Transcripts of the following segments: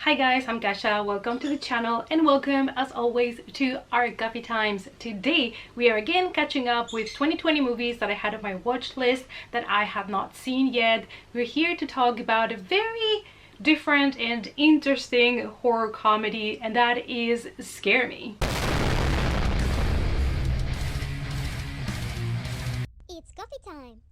Hi guys, I'm Gasha. Welcome to the channel and welcome as always to our Coffee Times. Today we are again catching up with 2020 movies that I had on my watch list that I have not seen yet. We're here to talk about a very different and interesting horror comedy, and that is Scare Me. It's coffee time.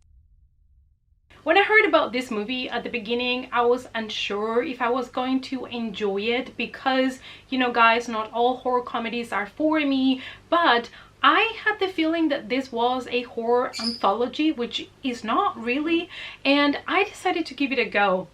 When I heard about this movie at the beginning, I was unsure if I was going to enjoy it because, you know guys, not all horror comedies are for me, but I had the feeling that this was a horror anthology, which is not really, and I decided to give it a go.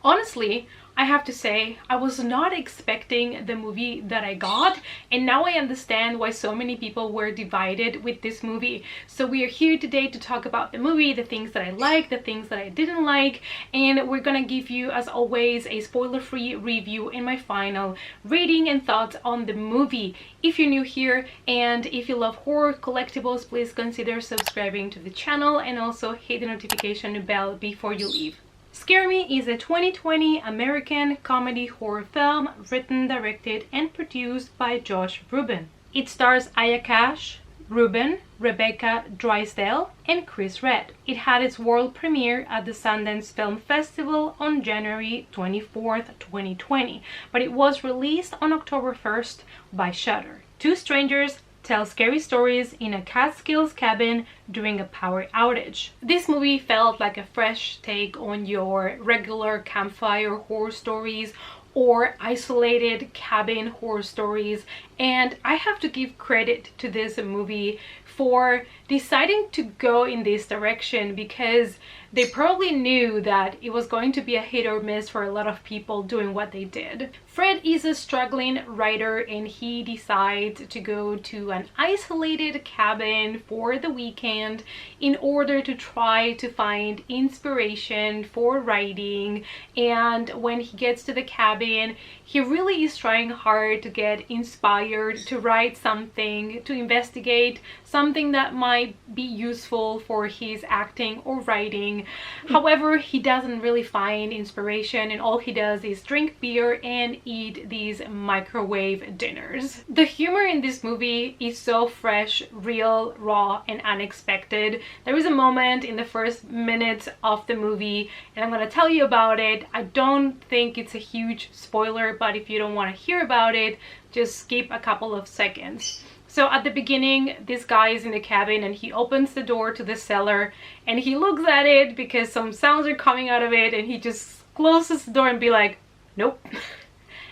Honestly, I have to say, I was not expecting the movie that I got, and now I understand why so many people were divided with this movie. So we are here today to talk about the movie, the things that I like, the things that I didn't like, and we're gonna give you, as always, a spoiler-free review and my final rating and thoughts on the movie. If you're new here and if you love horror collectibles, please consider subscribing to the channel and also hit the notification bell before you leave. Scare Me is a 2020 American comedy horror film written, directed, and produced by Josh Rubin. It stars Aya Cash, Rubin, Rebecca Drysdale, and Chris Redd. It had its world premiere at the Sundance Film Festival on January 24th, 2020, but it was released on October 1st by Shudder. Two strangers tell scary stories in a Catskills cabin during a power outage. This movie felt like a fresh take on your regular campfire horror stories or isolated cabin horror stories, and I have to give credit to this movie for deciding to go in this direction because they probably knew that it was going to be a hit or miss for a lot of people doing what they did. Fred is a struggling writer and he decides to go to an isolated cabin for the weekend in order to try to find inspiration for writing. And when he gets to the cabin, he really is trying hard to get inspired to write something, to investigate something that might be useful for his acting or writing. However, he doesn't really find inspiration and all he does is drink beer and eat these microwave dinners. The humor in this movie is so fresh, real, raw, and unexpected. There is a moment in the first minutes of the movie, and I'm gonna tell you about it. I don't think it's a huge spoiler, but if you don't want to hear about it, just skip a couple of seconds. So at the beginning, this guy is in the cabin and he opens the door to the cellar and he looks at it because some sounds are coming out of it, and he just closes the door and be like, nope.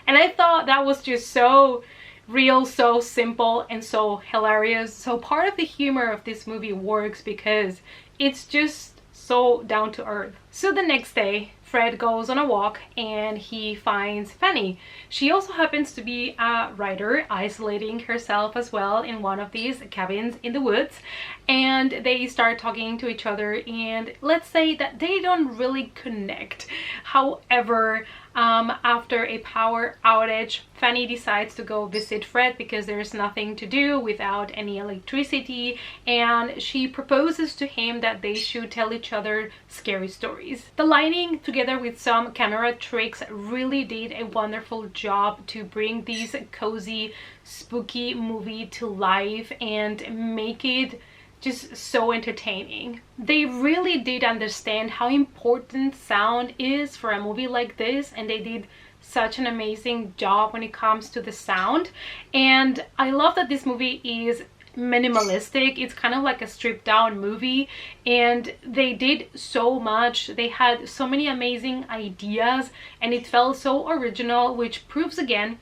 And I thought that was just so real, so simple, and so hilarious. So part of the humor of this movie works because it's just so down to earth. So the next day, Fred goes on a walk and he finds Fanny. She also happens to be a writer, isolating herself as well in one of these cabins in the woods, and they start talking to each other, and let's say that they don't really connect. However, after a power outage, Fanny decides to go visit Fred because there's nothing to do without any electricity, and she proposes to him that they should tell each other scary stories. The lighting, together with some camera tricks, really did a wonderful job to bring this cozy, spooky movie to life and make it just so entertaining. They really did understand how important sound is for a movie like this, and they did such an amazing job when it comes to the sound. And I love that this movie is minimalistic. It's kind of like a stripped down movie, and they did so much. They had so many amazing ideas and it felt so original, which proves again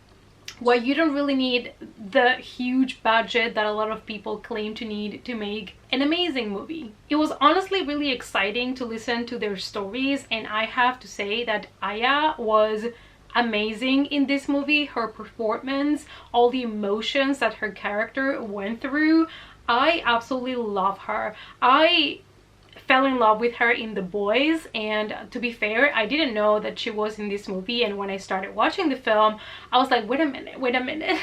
why you don't really need the huge budget that a lot of people claim to need to make an amazing movie. It was honestly really exciting to listen to their stories, and I have to say that Aya was amazing in this movie. Her performance, all the emotions that her character went through, I absolutely love her. I fell in love with her in The Boys, and to be fair, I didn't know that she was in this movie, and when I started watching the film, I was like, wait a minute.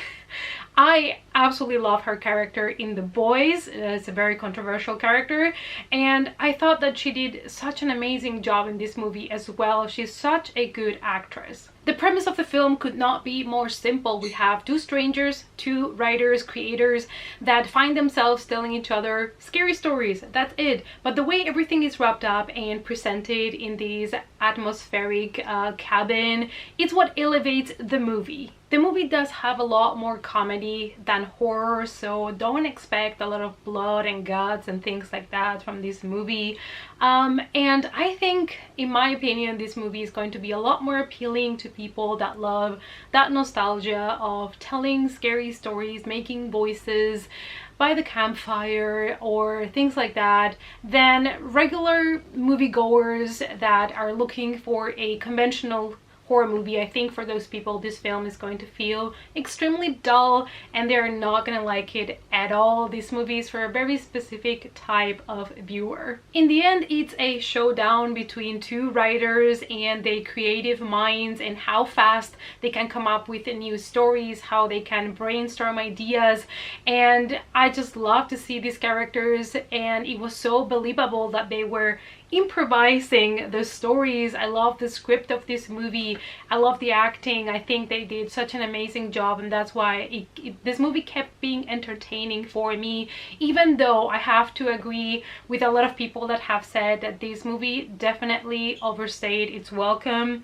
I absolutely love her character in The Boys. It's a very controversial character, and I thought that she did such an amazing job in this movie as well. She's such a good actress. The premise of the film could not be more simple. We have two strangers, two writers, creators that find themselves telling each other scary stories. That's it. But the way everything is wrapped up and presented in this atmospheric cabin, it's what elevates the movie. The movie does have a lot more comedy than horror, so don't expect a lot of blood and guts and things like that from this movie. And I think, in my opinion, this movie is going to be a lot more appealing to people that love that nostalgia of telling scary stories, making voices by the campfire or things like that, than regular moviegoers that are looking for a conventional horror movie. I think for those people this film is going to feel extremely dull and they're not gonna like it at all. This movie is for a very specific type of viewer. In the end, it's a showdown between two writers and their creative minds and how fast they can come up with new stories, how they can brainstorm ideas, and I just love to see these characters, and it was so believable that they were improvising the stories. I love the script of this movie. I love the acting. I think they did such an amazing job, and that's why this movie kept being entertaining for me, even though I have to agree with a lot of people that have said that this movie definitely overstayed its welcome.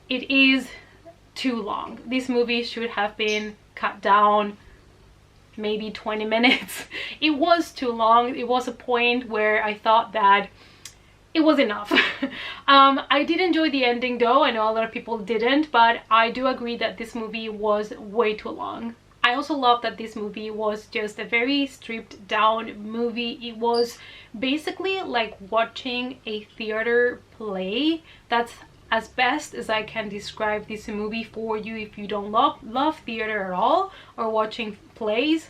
It is too long. This movie should have been cut down maybe 20 minutes. It was too long. It was a point where I thought that it was enough. I did enjoy the ending though. I know a lot of people didn't, but I do agree that this movie was way too long. I also love that this movie was just a very stripped down movie. It was basically like watching a theater play. That's as best as I can describe this movie for you if you don't love theater at all or watching plays.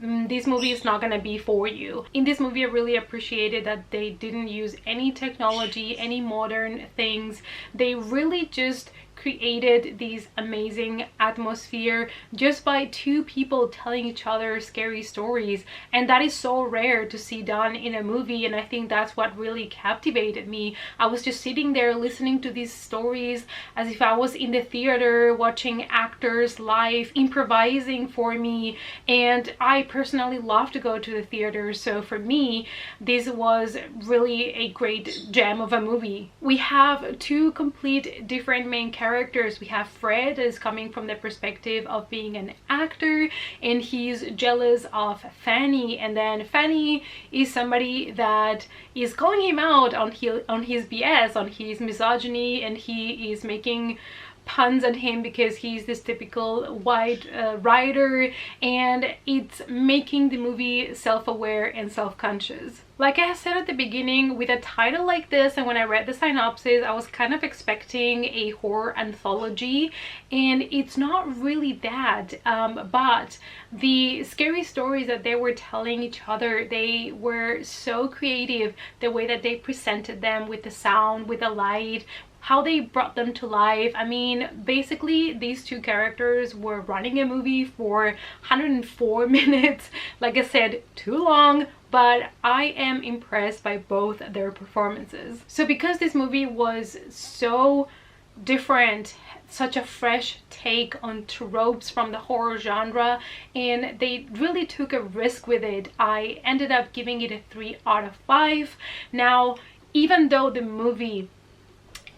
This movie is not gonna be for you. In this movie, I really appreciated that they didn't use any technology, any modern things. They really just created this amazing atmosphere just by two people telling each other scary stories, and that is so rare to see done in a movie, and I think that's what really captivated me. I was just sitting there listening to these stories as if I was in the theater watching actors live improvising for me, and I personally love to go to the theater, so for me this was really a great gem of a movie. We have two complete different main characters. We have Fred, that is coming from the perspective of being an actor, and he's jealous of Fanny, and then Fanny is somebody that is calling him out on his BS, on his misogyny, and he is making puns at him because he's this typical white writer, and it's making the movie self-aware and self-conscious. Like I said at the beginning, with a title like this, and when I read the synopsis, I was kind of expecting a horror anthology, and it's not really that, but the scary stories that they were telling each other, they were so creative. The way that they presented them with the sound, with the light, how they brought them to life. I mean, basically these two characters were running a movie for 104 minutes. Like I said, too long, but I am impressed by both their performances. So because this movie was so different, such a fresh take on tropes from the horror genre, and they really took a risk with it, I ended up giving it a 3 out of 5. Now, even though the movie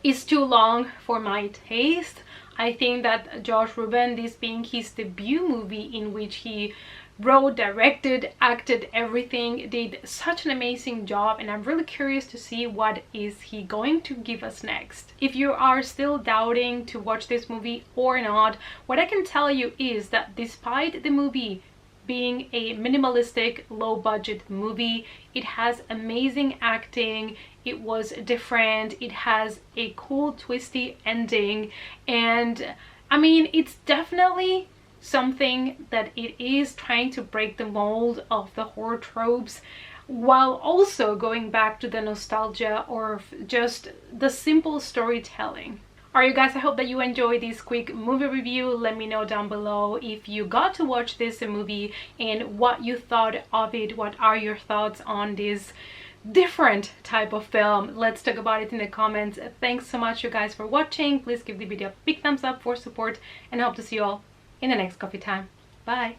is too long for my taste, I think that Josh Ruben, this being his debut movie in which he wrote, directed, acted, everything, did such an amazing job, and I'm really curious to see what is he going to give us next. If you are still doubting to watch this movie or not, what I can tell you is that despite the movie being a minimalistic, low-budget movie, it has amazing acting, it was different, it has a cool twisty ending, and I mean, it's definitely something that it is trying to break the mold of the horror tropes while also going back to the nostalgia or just the simple storytelling. Alright you guys, I hope that you enjoyed this quick movie review. Let me know down below if you got to watch this movie and what you thought of it. What are your thoughts on this different type of film? Let's talk about it in the comments. Thanks so much you guys for watching. Please give the video a big thumbs up for support, and I hope to see you all in the next coffee time. Bye.